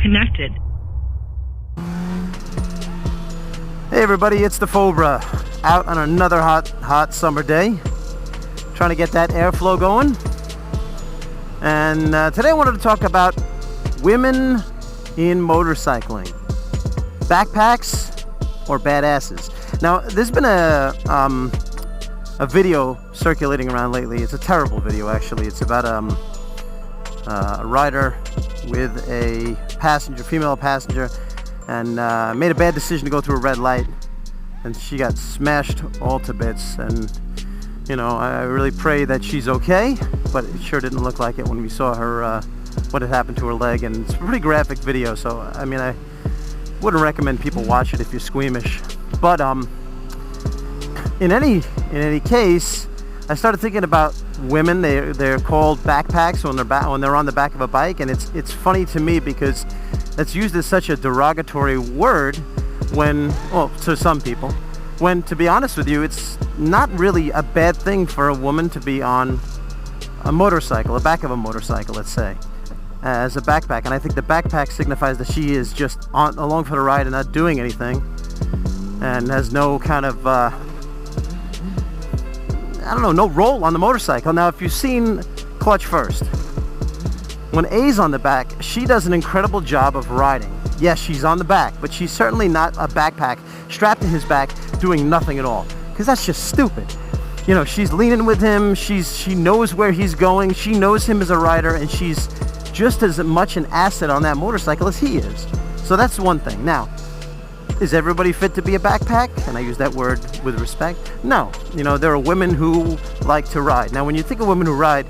connected. Hey everybody, it's dafobra, out on another hot summer day, trying to get that airflow going. And today I wanted to talk about women in motorcycling, backpacks or badasses. Now, there's been a video circulating around lately. It's a terrible video, actually. It's about a rider with a passenger, female passenger, and made a bad decision to go through a red light, and she got smashed all to bits. And you know, I really pray that she's okay, but it sure didn't look like it when we saw her, what had happened to her leg. And it's a pretty graphic video, so I mean, I wouldn't recommend people watch it if you're squeamish. But in any case, I started thinking about women. They're called backpacks when they're on the back of a bike, and it's funny to me because it's used as such a derogatory word when, well, to some people, when, to be honest with you, it's not really a bad thing for a woman to be on a motorcycle, the back of a motorcycle, let's say, as a backpack. And I think the backpack signifies that she is just along for the ride and not doing anything, and has no kind of no role on the motorcycle. Now, if you've seen Clutch First, when A's on the back, she does an incredible job of riding. Yes, she's on the back, but she's certainly not a backpack strapped to his back doing nothing at all, because that's just stupid. You know, she's leaning with him, she knows where he's going, she knows him as a rider, and she's just as much an asset on that motorcycle as he is. So that's one thing. Now, is everybody fit to be a backpack? And I use that word with respect. No. You know, there are women who like to ride. Now, when you think of women who ride,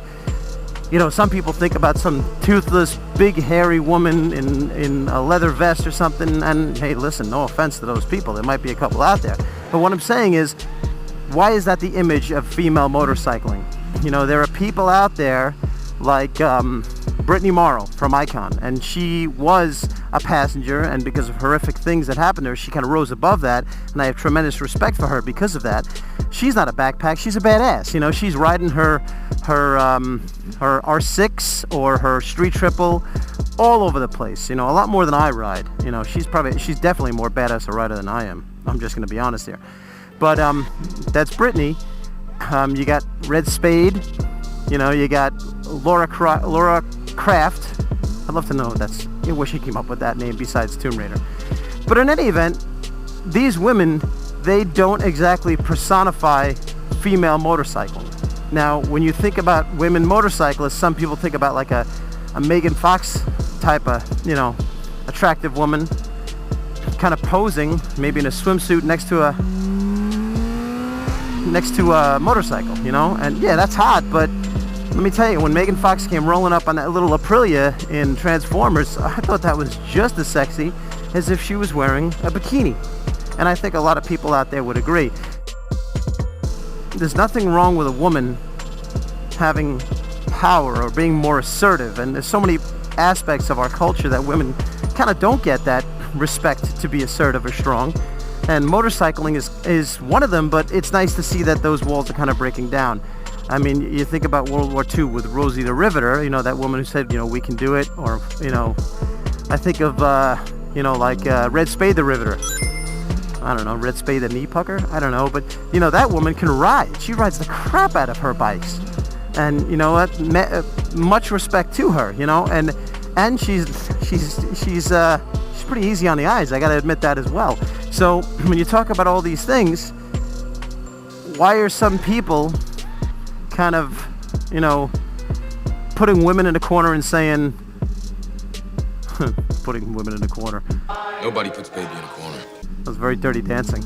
you know, some people think about some toothless, big, hairy woman in a leather vest or something. And hey, listen, no offense to those people. There might be a couple out there. But what I'm saying is, why is that the image of female motorcycling? You know, there are people out there like Brittany Morrow from Icon, and she was a passenger, and because of horrific things that happened to her, she kind of rose above that, and I have tremendous respect for her because of that. She's not a backpack, she's a badass. You know, she's riding her R6 or her Street Triple all over the place, you know, a lot more than I ride. You know, she's definitely more badass a rider than I am. I'm just going to be honest here. But that's Brittany. You got Red Spade, you know, you got Laura Craft. I'd love to know I wish he came up with that name besides Tomb Raider. But in any event, these women, they don't exactly personify female motorcycling. Now, when you think about women motorcyclists, some people think about like a Megan Fox type of, you know, attractive woman, kind of posing, maybe in a swimsuit next to a motorcycle, you know? And yeah, that's hot, but let me tell you, when Megan Fox came rolling up on that little Aprilia in Transformers, I thought that was just as sexy as if she was wearing a bikini. And I think a lot of people out there would agree. There's nothing wrong with a woman having power or being more assertive, and there's so many aspects of our culture that women kind of don't get that respect to be assertive or strong. And motorcycling is one of them, but it's nice to see that those walls are kind of breaking down. I mean, you think about World War II with Rosie the Riveter, you know, that woman who said, you know, we can do it. Or, you know, I think of, you know, like Red Spade the Riveter. I don't know, Red Spade the Knee Pucker? I don't know, but, you know, that woman can ride. She rides the crap out of her bikes. And, you know what, much respect to her, you know, and she's pretty easy on the eyes, I gotta admit that as well. So, when you talk about all these things, why are some people kind of, you know, putting women in a corner and saying, putting women in a corner. Nobody puts baby in a corner. That was very Dirty Dancing.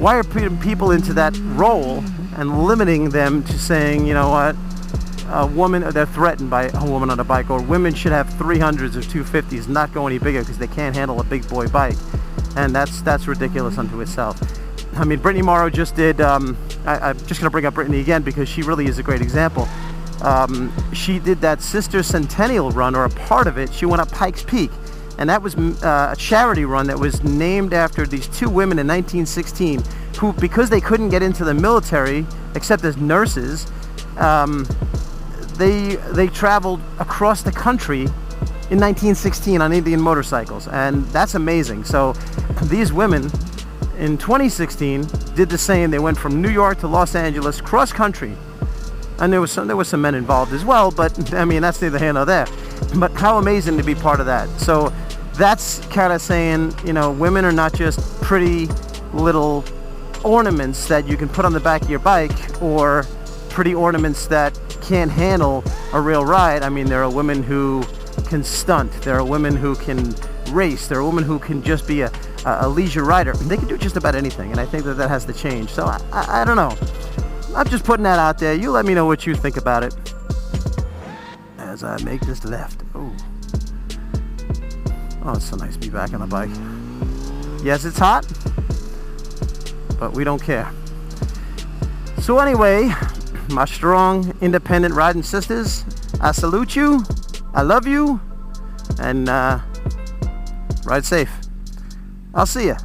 Why are putting people into that role and limiting them to saying, you know what, a woman, they're threatened by a woman on a bike, or women should have 300s or 250s, not go any bigger because they can't handle a big boy bike. And that's ridiculous unto itself. I mean, Brittany Morrow just did, I'm just going to bring up Brittany again because she really is a great example. She did that Sister Centennial run, or a part of it. She went up Pikes Peak, and that was a charity run that was named after these two women in 1916 who, because they couldn't get into the military except as nurses, they traveled across the country in 1916 on Indian motorcycles, and that's amazing. So these women in 2016 did the same. They went from New York to Los Angeles cross country, and there was some men involved as well, but I mean, that's neither here nor there. But how amazing to be part of that. So that's kind of saying, you know, women are not just pretty little ornaments that you can put on the back of your bike, or pretty ornaments that can't handle a real ride. I mean, there are women who can stunt, there are women who can race, there are women who can just be a leisure rider. They can do just about anything, and I think that has to change. So I don't know, I'm just putting that out there. You let me know what you think about it as I make this left. Oh, it's so nice to be back on a bike. Yes, it's hot, but we don't care. So anyway, my strong, independent riding sisters, I salute you, I love you, and ride safe. I'll see ya.